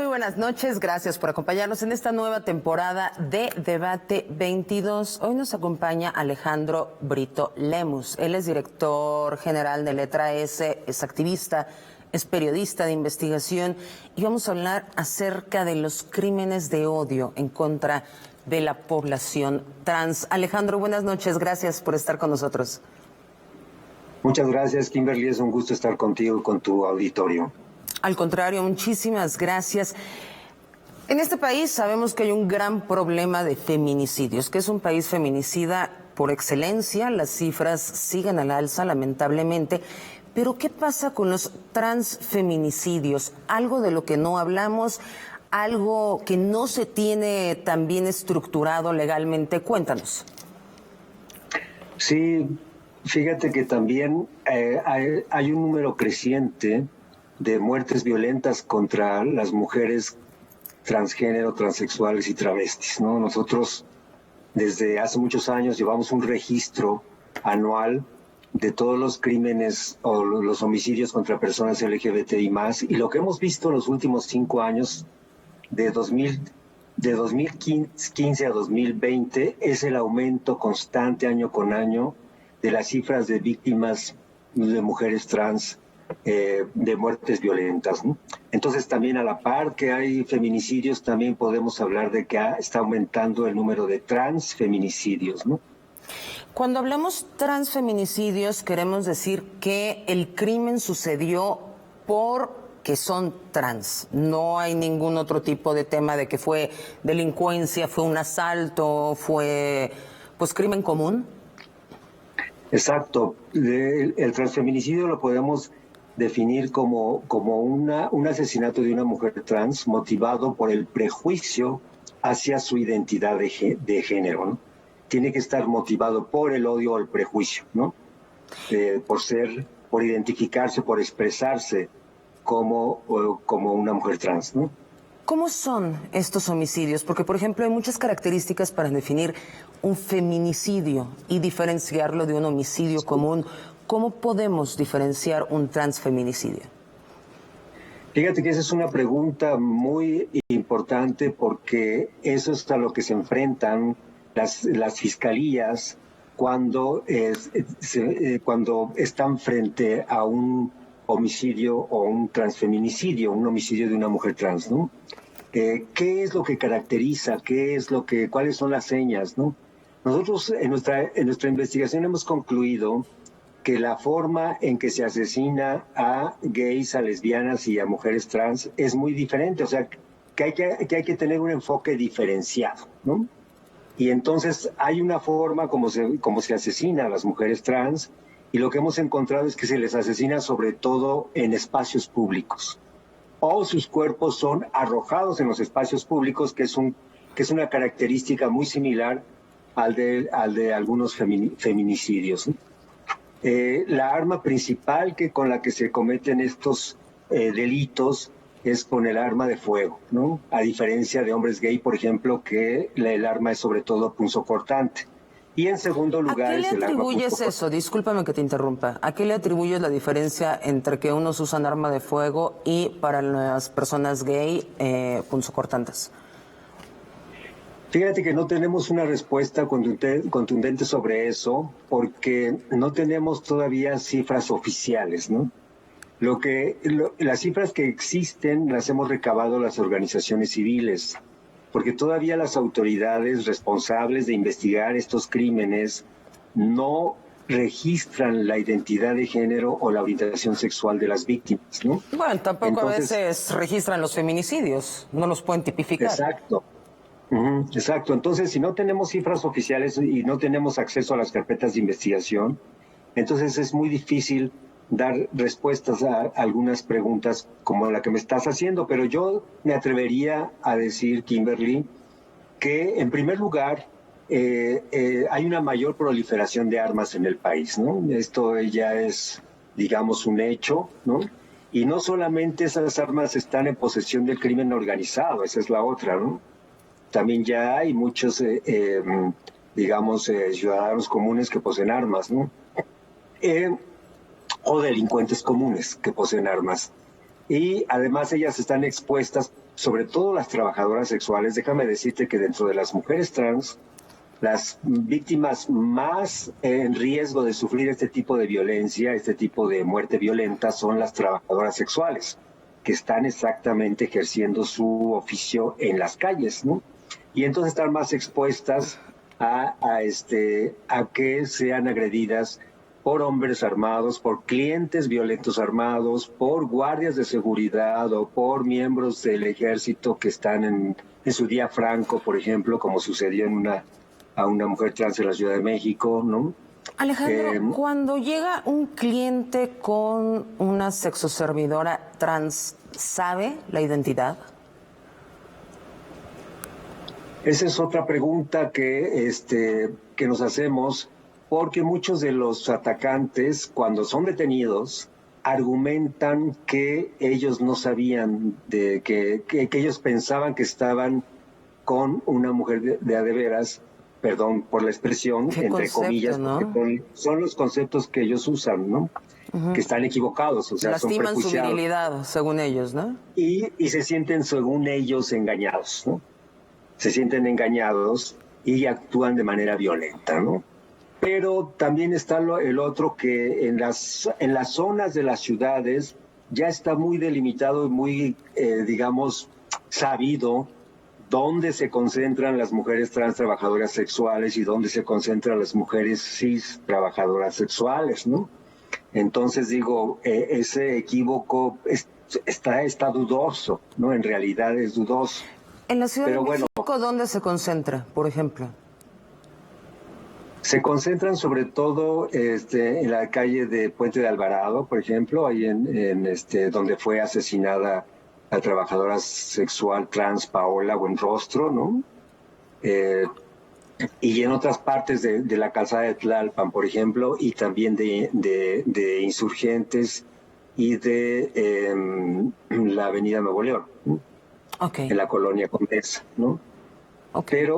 Muy buenas noches. Gracias por acompañarnos en esta nueva temporada de Debate 22. Hoy nos acompaña Alejandro Brito Lemus. Él es director general de Letra S, es activista, es periodista de investigación y vamos a hablar acerca de los crímenes de odio en contra de la población trans. Alejandro, buenas noches. Gracias por estar con nosotros. Muchas gracias, Kimberly. Es un gusto estar contigo y con tu auditorio. Al contrario, muchísimas gracias. En este país sabemos que hay un gran problema de feminicidios, que es un país feminicida por excelencia. Las cifras siguen al alza, lamentablemente. Pero, ¿qué pasa con los transfeminicidios? Algo de lo que no hablamos, algo que no se tiene tan bien estructurado legalmente. Cuéntanos. Sí, fíjate que también hay un número creciente de muertes violentas contra las mujeres transgénero, transexuales y travestis, ¿no? Nosotros desde hace muchos años llevamos un registro anual de todos los crímenes o los homicidios contra personas LGBTI más, y lo que hemos visto en los últimos 5 años, de 2015 a 2020, es el aumento constante año con año de las cifras de víctimas de mujeres trans de muertes violentas, ¿no? Entonces también a la par que hay feminicidios, también podemos hablar de que está aumentando el número de transfeminicidios, ¿no? Cuando hablamos transfeminicidios, queremos decir que el crimen sucedió porque son trans. No hay ningún otro tipo de tema de que fue delincuencia, fue un asalto, fue pues crimen común. Exacto. El transfeminicidio lo podemos definir como un asesinato de una mujer trans motivado por el prejuicio hacia su identidad de género, ¿no? Tiene que estar motivado por el odio o el prejuicio, ¿no? Por identificarse, por expresarse como una mujer trans, ¿no? ¿Cómo son estos homicidios? Porque, por ejemplo, hay muchas características para definir un feminicidio y diferenciarlo de un homicidio común. ¿Cómo podemos diferenciar un transfeminicidio? Fíjate que esa es una pregunta muy importante, porque eso es a lo que se enfrentan las fiscalías cuando están frente a un homicidio o un transfeminicidio, un homicidio de una mujer trans, ¿no? ¿Qué es lo que caracteriza? ¿Cuáles son las señas, ¿no? Nosotros en nuestra investigación hemos concluido que la forma en que se asesina a gays, a lesbianas y a mujeres trans es muy diferente, o sea, que hay que tener un enfoque diferenciado, ¿no? Y entonces hay una forma como se asesina a las mujeres trans, y lo que hemos encontrado es que se les asesina sobre todo en espacios públicos, o sus cuerpos son arrojados en los espacios públicos, que es una característica muy similar al de algunos feminicidios, ¿no? La arma principal con la que se cometen estos delitos es con el arma de fuego, ¿no? A diferencia de hombres gay, por ejemplo, que el arma es sobre todo punzocortante. Y en segundo lugar, ¿a qué le atribuyes eso? Discúlpame que te interrumpa. ¿A qué le atribuyes la diferencia entre que unos usan arma de fuego y para las personas gay punzocortantes? Fíjate que no tenemos una respuesta contundente sobre eso, porque no tenemos todavía cifras oficiales, ¿no? Las cifras que existen las hemos recabado las organizaciones civiles, porque todavía las autoridades responsables de investigar estos crímenes no registran la identidad de género o la orientación sexual de las víctimas, ¿no? Bueno, tampoco a veces registran los feminicidios, no los pueden tipificar. Exacto. Exacto. Entonces, si no tenemos cifras oficiales y no tenemos acceso a las carpetas de investigación, entonces es muy difícil dar respuestas a algunas preguntas como la que me estás haciendo. Pero yo me atrevería a decir, Kimberly, que en primer lugar hay una mayor proliferación de armas en el país, ¿no? Esto ya es, digamos, un hecho, ¿no? Y no solamente esas armas están en posesión del crimen organizado, esa es la otra, ¿no? También ya hay muchos, ciudadanos comunes que poseen armas, ¿no? O delincuentes comunes que poseen armas. Y además ellas están expuestas, sobre todo las trabajadoras sexuales. Déjame decirte que dentro de las mujeres trans, las víctimas más en riesgo de sufrir este tipo de violencia, este tipo de muerte violenta, son las trabajadoras sexuales, que están exactamente ejerciendo su oficio en las calles, ¿no? Y entonces están más expuestas a que sean agredidas por hombres armados, por clientes violentos armados, por guardias de seguridad o por miembros del ejército que están en su día franco, por ejemplo, como sucedió a una mujer trans en la Ciudad de México, ¿no? Alejandro, cuando llega un cliente con una sexoservidora trans, ¿sabe la identidad? Esa es otra pregunta que nos hacemos, porque muchos de los atacantes, cuando son detenidos, argumentan que ellos no sabían, que ellos pensaban que estaban con una mujer de a de veras, perdón por la expresión, ¿Qué entre concepto, comillas, no? porque son los conceptos que ellos usan, ¿no? Que están equivocados, o sea, son Lastiman su prejuiciados. virilidad, según ellos, ¿no? Y se sienten, según ellos, engañados, ¿no? Se sienten engañados y actúan de manera violenta, ¿no? Pero también está el otro, que en las zonas de las ciudades ya está muy delimitado y muy, digamos, sabido dónde se concentran las mujeres trans trabajadoras sexuales y dónde se concentran las mujeres cis trabajadoras sexuales, ¿no? Entonces digo, ese equívoco está dudoso, ¿no? En realidad es dudoso. En la Ciudad Pero de bueno, México, ¿dónde se concentra, por ejemplo? se concentran sobre todo en la calle de Puente de Alvarado, por ejemplo, ahí donde fue asesinada la trabajadora sexual trans Paola Buenrostro, ¿no? Y en otras partes de la calzada de Tlalpan, por ejemplo, y también de Insurgentes y de la Avenida Nuevo León, ¿no? Okay. En la colonia Condesa, ¿no? Okay.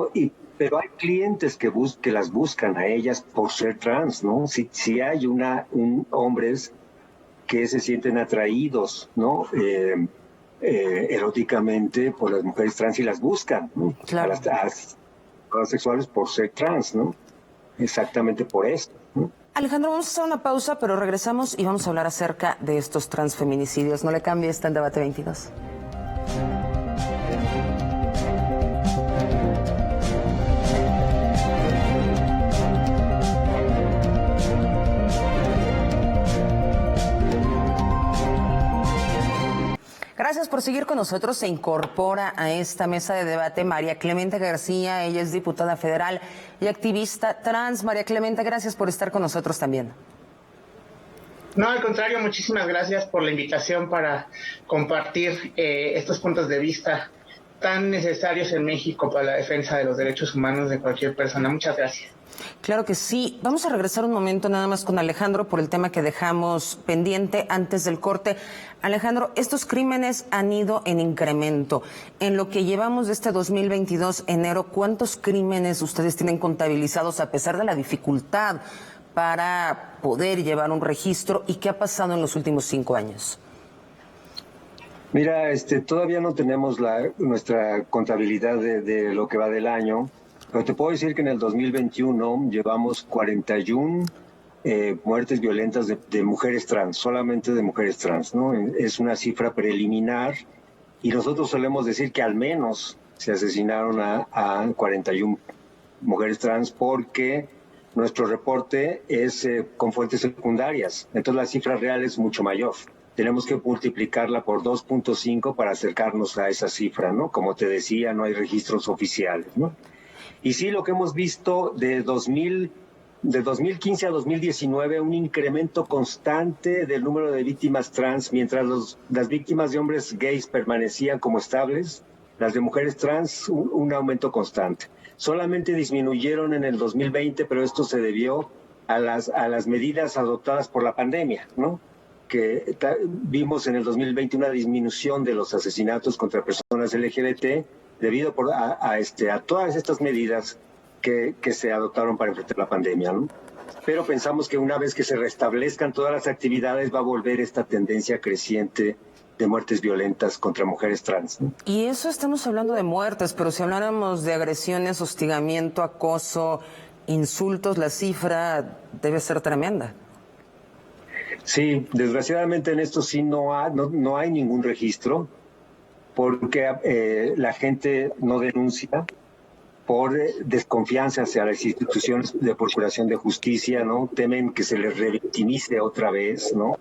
Pero hay clientes que las buscan a ellas por ser trans, ¿no? Si hay hombres que se sienten atraídos, ¿no? Eróticamente por las mujeres trans y las buscan, ¿no? Claro. A las sexuales por ser trans, ¿no? Exactamente por esto, ¿no? Alejandro, vamos a hacer una pausa, pero regresamos y vamos a hablar acerca de estos transfeminicidios. No le cambie, está en Debate 22. Gracias por seguir con nosotros. Se incorpora a esta mesa de debate María Clemente García. Ella es diputada federal y activista trans. María Clemente, gracias por estar con nosotros también. No, al contrario, muchísimas gracias por la invitación para compartir estos puntos de vista tan necesarios en México para la defensa de los derechos humanos de cualquier persona. Muchas gracias. Claro que sí. Vamos a regresar un momento nada más con Alejandro por el tema que dejamos pendiente antes del corte. Alejandro, estos crímenes han ido en incremento. En lo que llevamos de este 2022, enero, ¿cuántos crímenes ustedes tienen contabilizados a pesar de la dificultad para poder llevar un registro? ¿Y qué ha pasado en los últimos 5 años? Mira, todavía no tenemos nuestra contabilidad de lo que va del año, pero te puedo decir que en el 2021 llevamos 41 muertes violentas de mujeres trans, solamente de mujeres trans, ¿no? Es una cifra preliminar y nosotros solemos decir que al menos se asesinaron a 41 mujeres trans porque nuestro reporte es con fuentes secundarias, entonces la cifra real es mucho mayor. Tenemos que multiplicarla por 2.5 para acercarnos a esa cifra, ¿no? Como te decía, no hay registros oficiales, ¿no? Y sí, lo que hemos visto de 2015 a 2019, un incremento constante del número de víctimas trans, mientras las víctimas de hombres gays permanecían como estables, las de mujeres trans, un aumento constante. Solamente disminuyeron en el 2020, pero esto se debió a las medidas adoptadas por la pandemia, ¿no? Que vimos en el 2020 una disminución de los asesinatos contra personas LGBT debido a todas estas medidas que se adoptaron para enfrentar la pandemia, ¿no? Pero pensamos que una vez que se restablezcan todas las actividades va a volver esta tendencia creciente de muertes violentas contra mujeres trans, ¿no? Y eso estamos hablando de muertes, pero si habláramos de agresiones, hostigamiento, acoso, insultos, la cifra debe ser tremenda. Sí, desgraciadamente en esto sí no hay ningún registro, porque la gente no denuncia por desconfianza hacia las instituciones de procuración de justicia, ¿no? Temen que se les revictimice otra vez, ¿no?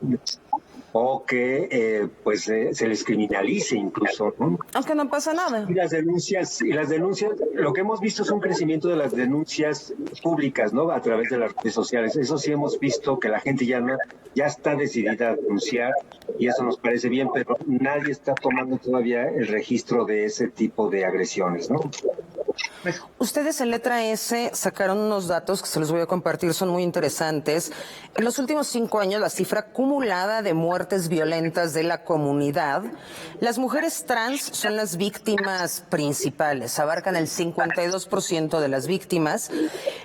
O que se les criminalice incluso, ¿no? Aunque no pasa nada. Y las denuncias, lo que hemos visto es un crecimiento de las denuncias públicas, ¿no? A través de las redes sociales. Eso sí hemos visto que la gente ya está decidida a denunciar y eso nos parece bien, pero nadie está tomando todavía el registro de ese tipo de agresiones, ¿no? Ustedes en Letra S sacaron unos datos que se los voy a compartir, son muy interesantes. En los últimos 5 años, la cifra acumulada de muertes violentas de la comunidad, las mujeres trans son las víctimas principales, abarcan el 52% de las víctimas.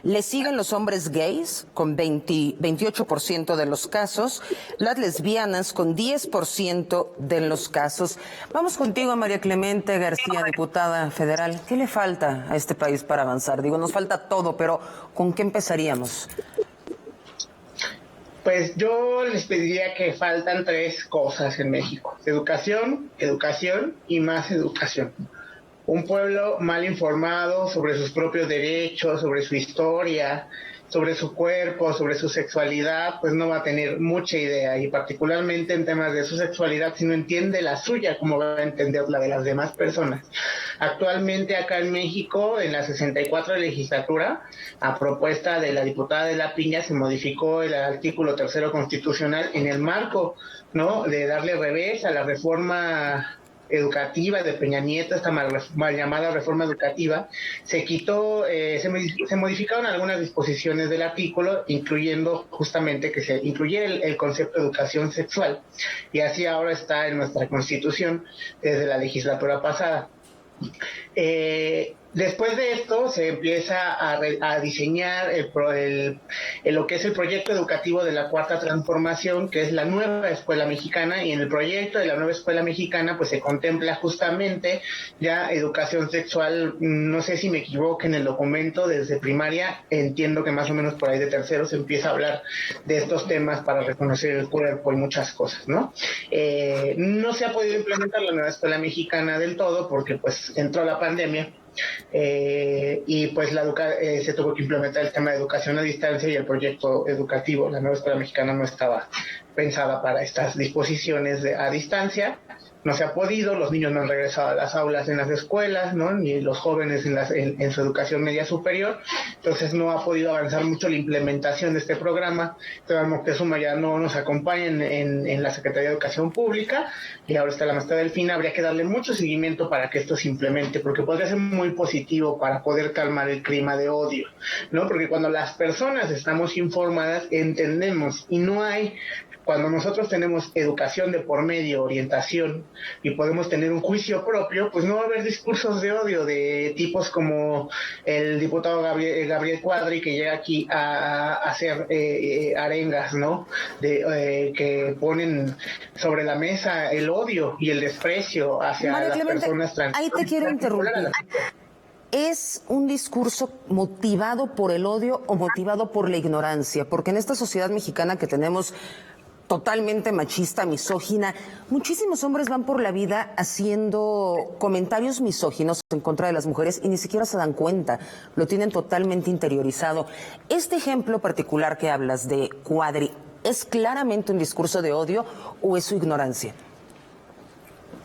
Le siguen los hombres gays con 28% de los casos, las lesbianas con 10% de los casos. Vamos contigo, María Clemente García, diputada federal. ¿Qué le falta a este país para avanzar? Digo, nos falta todo, pero ¿con qué empezaríamos? Pues yo les pediría que faltan 3 cosas en México: educación, educación y más educación. Un pueblo mal informado sobre sus propios derechos, sobre su historia, sobre su cuerpo, sobre su sexualidad, pues no va a tener mucha idea, y particularmente en temas de su sexualidad, si no entiende la suya, ¿cómo va a entender la de las demás personas? Actualmente acá en México, en la 64 legislatura, a propuesta de la diputada de La Piña, se modificó el artículo 3º constitucional en el marco, ¿no?, de darle revés a la reforma educativa de Peña Nieto, esta mal llamada reforma educativa. Se quitó, se modificaron algunas disposiciones del artículo, incluyendo justamente que se incluyera el concepto de educación sexual, y así ahora está en nuestra Constitución desde la legislatura pasada. Después de esto se empieza a diseñar lo que es el proyecto educativo de la Cuarta Transformación, que es la nueva escuela mexicana, y en el proyecto de la nueva escuela mexicana pues se contempla justamente ya educación sexual. No sé si me equivoco en el documento, desde primaria, entiendo que más o menos por ahí de tercero se empieza a hablar de estos temas para reconocer el cuerpo y muchas cosas, ¿no? No se ha podido implementar la nueva escuela mexicana del todo porque pues entró la pandemia. Y pues se tuvo que implementar el tema de educación a distancia, y el proyecto educativo, la nueva escuela mexicana, no estaba pensada para estas disposiciones a distancia. No se ha podido, los niños no han regresado a las aulas en las escuelas, ¿no?, ni los jóvenes en su educación media superior. Entonces no ha podido avanzar mucho la implementación de este programa. Esteban Moctezuma ya no nos acompaña en la Secretaría de Educación Pública, y ahora está la maestra Delfina. Habría que darle mucho seguimiento para que esto se implemente, porque podría ser muy positivo para poder calmar el clima de odio, ¿no? Porque cuando las personas estamos informadas, entendemos, y no hay... Cuando nosotros tenemos educación de por medio, orientación, y podemos tener un juicio propio, pues no va a haber discursos de odio de tipos como el diputado Gabriel Cuadri, que llega aquí a hacer arengas, ¿no?, que ponen sobre la mesa el odio y el desprecio hacia María las Clemente, personas trans. ahí te quiero interrumpir. ¿Es un discurso motivado por el odio o motivado por la ignorancia? Porque en esta sociedad mexicana que tenemos totalmente machista, misógina, muchísimos hombres van por la vida haciendo comentarios misóginos en contra de las mujeres y ni siquiera se dan cuenta, lo tienen totalmente interiorizado. Este ejemplo particular que hablas de Cuadri, ¿es claramente un discurso de odio o es su ignorancia?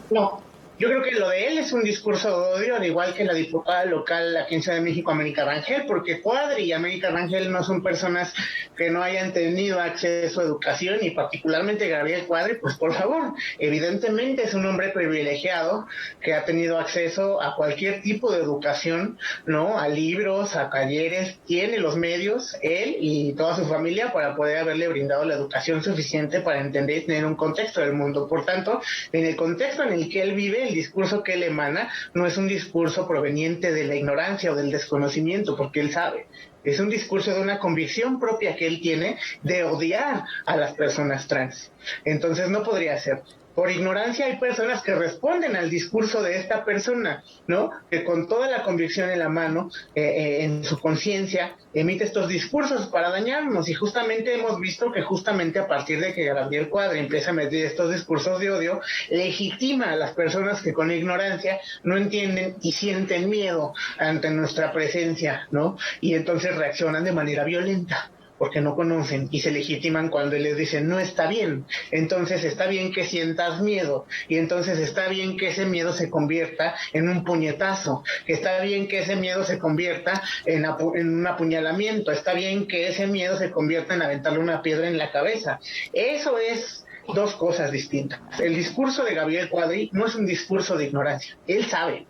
No. Yo creo que lo de él es un discurso de odio, al igual que la diputada local aquí en Ciudad de México, América Rangel, porque Cuadri y América Rangel no son personas que no hayan tenido acceso a educación, y particularmente Gabriel Cuadri, pues por favor, evidentemente es un hombre privilegiado que ha tenido acceso a cualquier tipo de educación, ¿no?, a libros, a talleres, tiene los medios, él y toda su familia, para poder haberle brindado la educación suficiente para entender y tener un contexto del mundo. Por tanto, en el contexto en el que él vive, el discurso que él emana no es un discurso proveniente de la ignorancia o del desconocimiento, porque él sabe. Es un discurso de una convicción propia que él tiene de odiar a las personas trans. Entonces no podría ser. Por ignorancia hay personas que responden al discurso de esta persona, ¿no? Que con toda la convicción en la mano, en su conciencia, emite estos discursos para dañarnos. Y justamente hemos visto que justamente a partir de que Gabriel Cuadri empieza a meter estos discursos de odio, legitima a las personas que con ignorancia no entienden y sienten miedo ante nuestra presencia, ¿no? Y entonces reaccionan de manera violenta, porque no conocen y se legitiman cuando les dicen no está bien. Entonces está bien que sientas miedo, y entonces está bien que ese miedo se convierta en un puñetazo, que está bien que ese miedo se convierta en un apuñalamiento, está bien que ese miedo se convierta en aventarle una piedra en la cabeza. Eso es dos cosas distintas. El discurso de Gabriel Cuadri no es un discurso de ignorancia. Él sabe,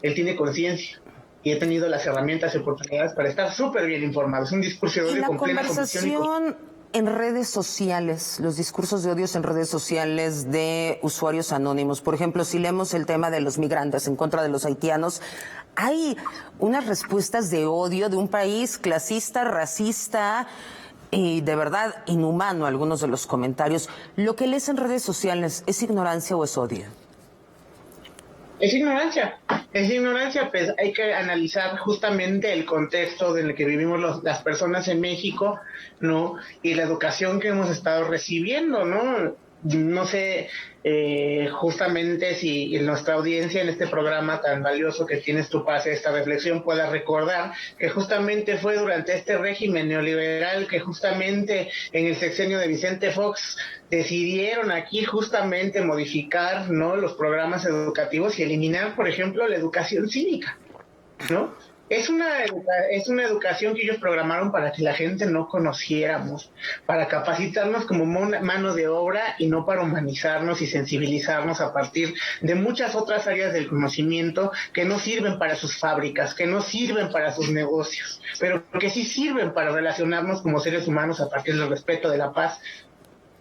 él tiene conciencia. Y he tenido las herramientas y oportunidades para estar súper bien informado. Es un discurso de odio con plena convicción. Y la conversación en redes sociales, los discursos de odios en redes sociales de usuarios anónimos. Por ejemplo, si leemos el tema de los migrantes en contra de los haitianos, hay unas respuestas de odio de un país clasista, racista y de verdad inhumano algunos de los comentarios. ¿Lo que lees en redes sociales es ignorancia o es odio? Es ignorancia, pues hay que analizar justamente el contexto en el que vivimos las personas en México, ¿no? Y la educación que hemos estado recibiendo, ¿no? No sé justamente si en nuestra audiencia en este programa tan valioso que tienes tú para hacer esta reflexión pueda recordar que justamente fue durante este régimen neoliberal que justamente en el sexenio de Vicente Fox decidieron aquí justamente modificar, ¿no?, los programas educativos y eliminar, por ejemplo, la educación cívica, ¿no? Es una educación que ellos programaron para que la gente no conociéramos, para capacitarnos como mano de obra y no para humanizarnos y sensibilizarnos a partir de muchas otras áreas del conocimiento que no sirven para sus fábricas, que no sirven para sus negocios, pero que sí sirven para relacionarnos como seres humanos a partir del respeto, de la paz.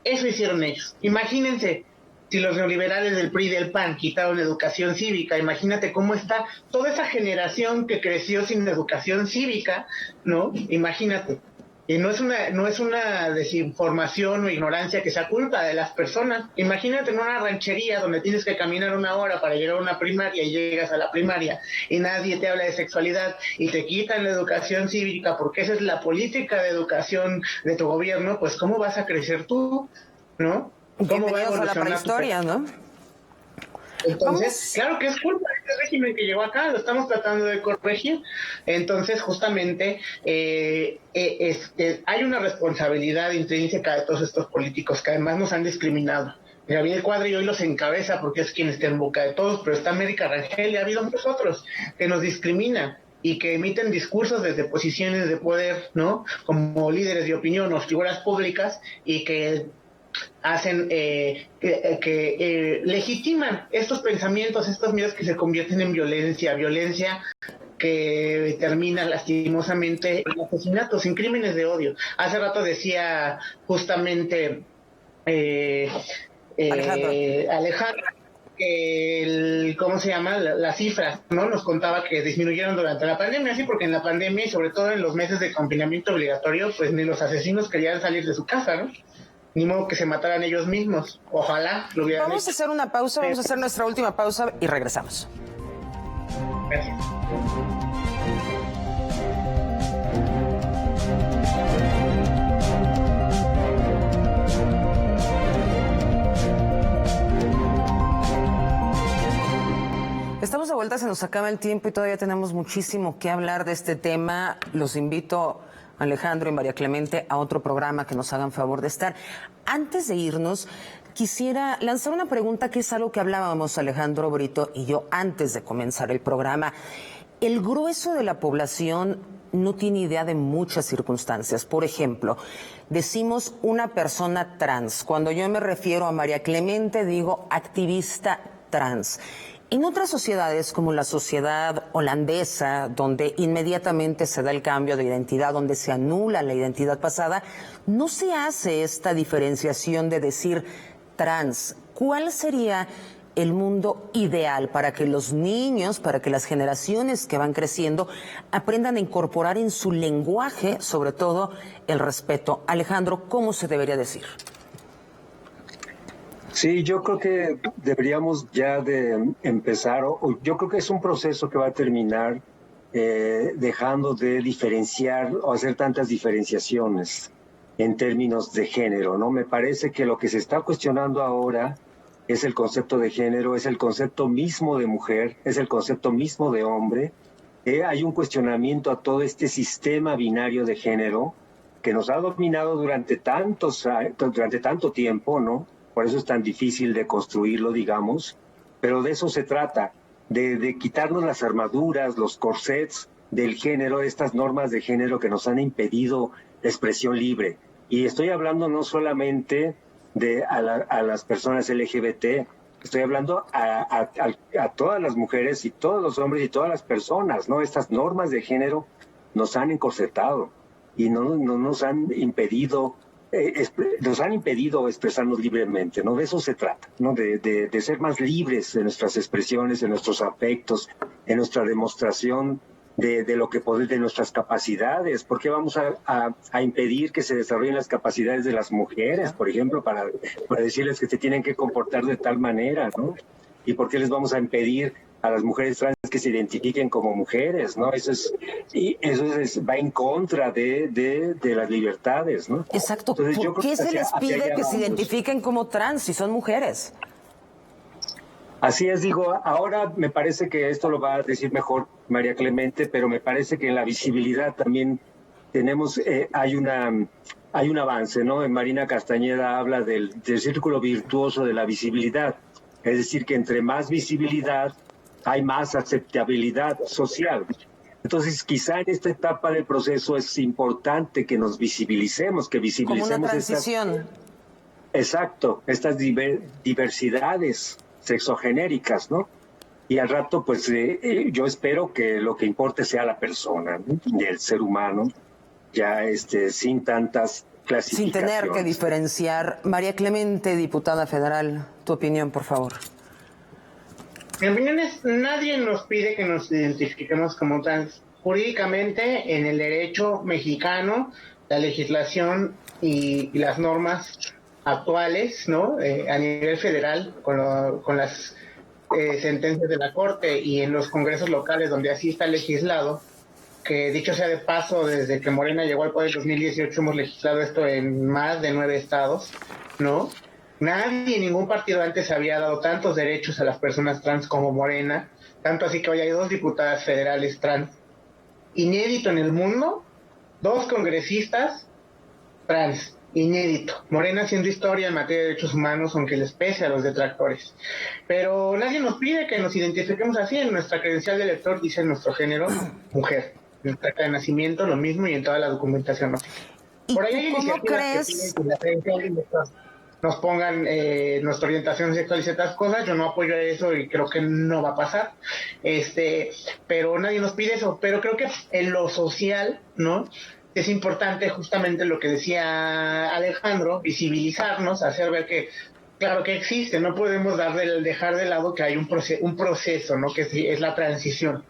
Eso hicieron ellos. Imagínense si los neoliberales del PRI y del PAN quitaron educación cívica, imagínate cómo está toda esa generación que creció sin educación cívica, ¿no? Imagínate. Y no es una desinformación o ignorancia que sea culpa de las personas. Imagínate en una ranchería donde tienes que caminar 1 hora para llegar a una primaria y llegas a la primaria y nadie te habla de sexualidad y te quitan la educación cívica porque esa es la política de educación de tu gobierno, pues ¿cómo vas a crecer tú, no? ¿Cómo va a evolucionar la prehistoria, ¿no? Entonces, claro que es culpa de este régimen que llegó acá, lo estamos tratando de corregir. Entonces, justamente, hay una responsabilidad intrínseca de todos estos políticos que además nos han discriminado. Gabriel Cuadri hoy los encabeza porque es quien está en boca de todos, pero está América Rangel y ha habido muchos otros que nos discriminan y que emiten discursos desde posiciones de poder, ¿no? Como líderes de opinión o figuras públicas y que hacen que legitiman estos pensamientos, estos miedos que se convierten en violencia que termina lastimosamente en asesinatos, en crímenes de odio. Hace rato decía justamente Alejandro que ¿cómo se llama? Las cifras, ¿no? Nos contaba que disminuyeron durante la pandemia, sí, porque en la pandemia y sobre todo en los meses de confinamiento obligatorio, pues ni los asesinos querían salir de su casa, ¿no? Ni modo que se mataran ellos mismos. Ojalá lo hubieran Vamos hecho. a hacer una pausa, vamos a hacer nuestra última pausa y regresamos. Gracias. Estamos de vuelta, se nos acaba el tiempo y todavía tenemos muchísimo que hablar de este tema. Los invito, Alejandro y María Clemente, a otro programa que nos hagan favor de estar. Antes de irnos, quisiera lanzar una pregunta que es algo que hablábamos Alejandro Brito y yo antes de comenzar el programa. El grueso de la población no tiene idea de muchas circunstancias. Por ejemplo, decimos una persona trans. Cuando yo me refiero a María Clemente, digo activista trans. En otras sociedades, como la sociedad holandesa, donde inmediatamente se da el cambio de identidad, donde se anula la identidad pasada, no se hace esta diferenciación de decir trans. ¿Cuál sería el mundo ideal para que los niños, para que las generaciones que van creciendo aprendan a incorporar en su lenguaje, sobre todo, el respeto? Alejandro, ¿cómo se debería decir? Sí, yo creo que deberíamos ya de empezar, o yo creo que es un proceso que va a terminar dejando de diferenciar o hacer tantas diferenciaciones en términos de género, ¿no? Me parece que lo que se está cuestionando ahora es el concepto de género, es el concepto mismo de mujer, es el concepto mismo de hombre. Hay un cuestionamiento a todo este sistema binario de género que nos ha dominado durante tanto tiempo, ¿no? Por eso es tan difícil de construirlo, digamos, pero de eso se trata, de quitarnos las armaduras, los corsets del género, estas normas de género que nos han impedido la expresión libre. Y estoy hablando no solamente a las personas LGBT, estoy hablando a todas las mujeres y todos los hombres y todas las personas, ¿no? Estas normas de género nos han encorsetado y no nos han impedido expresarnos libremente, ¿no? De eso se trata, ¿no? De ser más libres en nuestras expresiones, en nuestros afectos, en nuestra demostración de lo que podemos, de nuestras capacidades. ¿Por qué vamos a impedir que se desarrollen las capacidades de las mujeres, por ejemplo, para decirles que se tienen que comportar de tal manera, ¿no? ¿Y por qué les vamos a impedir a las mujeres trans que se identifiquen como mujeres, ¿no? Va en contra de las libertades, ¿no? Exacto. Entonces, ¿Por qué se les pide que se identifiquen como trans si son mujeres? Así es, digo, ahora me parece que esto lo va a decir mejor María Clemente, pero me parece que en la visibilidad también tenemos, hay un avance, ¿no? Marina Castañeda habla del círculo virtuoso de la visibilidad, es decir, que entre más visibilidad hay más aceptabilidad social. Entonces, quizá en esta etapa del proceso es importante que nos visibilicemos, que visibilicemos como una transición. Exacto, estas diversidades sexogenéricas, ¿no? Y al rato, pues yo espero que lo que importe sea la persona, ¿no? Y el ser humano, ya sin tantas clasificaciones. Sin tener que diferenciar. María Clemente, diputada federal, tu opinión, por favor. Mi opinión es, nadie nos pide que nos identifiquemos como trans. Jurídicamente, en el derecho mexicano, la legislación y las normas actuales, ¿no? A nivel federal, con las sentencias de la Corte y en los congresos locales donde así está legislado, que dicho sea de paso, desde que Morena llegó al poder en 2018 hemos legislado esto en más de 9 estados, ¿no? Nadie, ningún partido antes había dado tantos derechos a las personas trans como Morena, tanto así que hoy hay 2 diputadas federales trans. Inédito en el mundo, 2 congresistas trans, inédito. Morena haciendo historia en materia de derechos humanos, aunque les pese a los detractores. Pero nadie nos pide que nos identifiquemos así. En nuestra credencial de elector dice nuestro género, mujer. En nuestra acta de nacimiento, lo mismo, y en toda la documentación. Por ahí hay ¿Cómo crees? Que piden que la credencial de elector nos pongan nuestra orientación sexual y ciertas cosas. Yo no apoyo eso y creo que no va a pasar. Pero nadie nos pide eso. Pero creo que en lo social, ¿no? Es importante justamente lo que decía Alejandro, visibilizarnos, hacer ver que, claro que existe, no podemos dejar de lado que hay un proceso, ¿no? Que es la transición.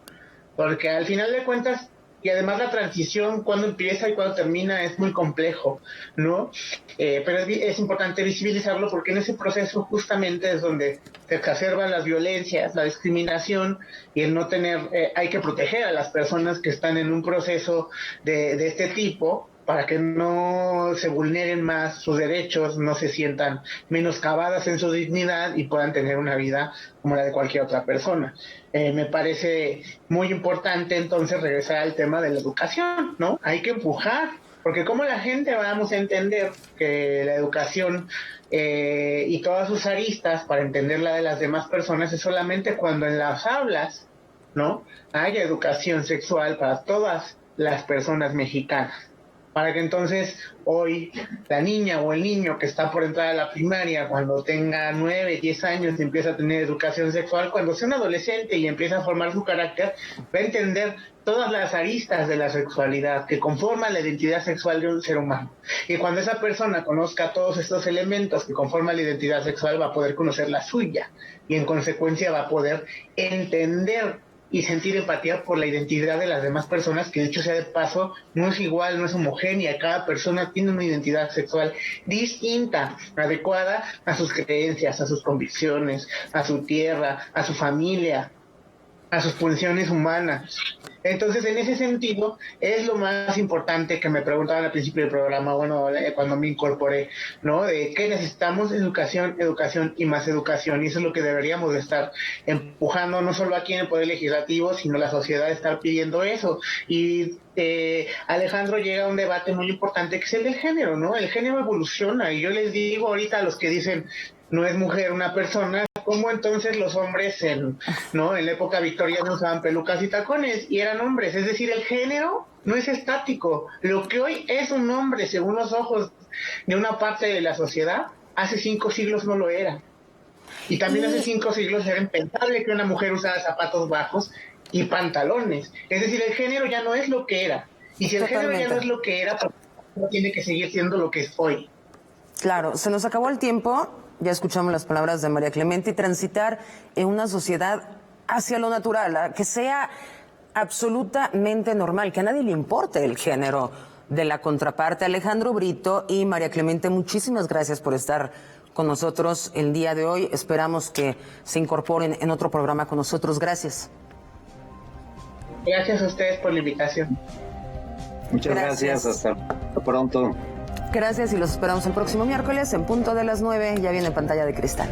Porque al final de cuentas, y además la transición, cuando empieza y cuando termina, es muy complejo, ¿no? Pero es importante visibilizarlo porque en ese proceso justamente es donde se exacerban las violencias, la discriminación y el no tener, hay que proteger a las personas que están en un proceso de este tipo para que no se vulneren más sus derechos, no se sientan menoscabadas en su dignidad y puedan tener una vida como la de cualquier otra persona. Me parece muy importante entonces regresar al tema de la educación, ¿no? Hay que empujar, porque ¿cómo la gente vamos a entender que la educación y todas sus aristas para entender la de las demás personas es solamente cuando en las aulas, ¿no? Haya educación sexual para todas las personas mexicanas? Para que entonces hoy la niña o el niño que está por entrar a la primaria, cuando tenga 9, 10 años y empieza a tener educación sexual, cuando sea un adolescente y empieza a formar su carácter, va a entender todas las aristas de la sexualidad que conforman la identidad sexual de un ser humano. Y cuando esa persona conozca todos estos elementos que conforman la identidad sexual, va a poder conocer la suya y en consecuencia va a poder entender y sentir empatía por la identidad de las demás personas, que dicho sea de paso, no es igual, no es homogénea, cada persona tiene una identidad sexual distinta, adecuada a sus creencias, a sus convicciones, a su tierra, a su familia, a sus funciones humanas. Entonces, en ese sentido, es lo más importante que me preguntaban al principio del programa, cuando me incorporé, ¿no? De qué necesitamos: educación, educación y más educación. Y eso es lo que deberíamos de estar empujando, no solo aquí en el Poder Legislativo, sino la sociedad estar pidiendo eso. Y Alejandro llega a un debate muy importante, que es el del género, ¿no? El género evoluciona, y yo les digo ahorita a los que dicen no es mujer una persona, ¿cómo entonces los hombres en la época victoriana usaban pelucas y tacones y eran hombres? Es decir, el género no es estático. Lo que hoy es un hombre según los ojos de una parte de la sociedad, hace 5 siglos no lo era. Y también hace 5 siglos era impensable que una mujer usara zapatos bajos y pantalones. Es decir, el género ya no es lo que era. Y si el género ya no es lo que era, pues no tiene que seguir siendo lo que es hoy. Claro, se nos acabó el tiempo. Ya escuchamos las palabras de María Clemente, y transitar en una sociedad hacia lo natural, que sea absolutamente normal, que a nadie le importe el género de la contraparte. Alejandro Brito y María Clemente, muchísimas gracias por estar con nosotros el día de hoy. Esperamos que se incorporen en otro programa con nosotros. Gracias. Gracias a ustedes por la invitación. Muchas gracias. Hasta pronto. Gracias, y los esperamos el próximo miércoles en punto de las 9. Ya viene Pantalla de Cristal.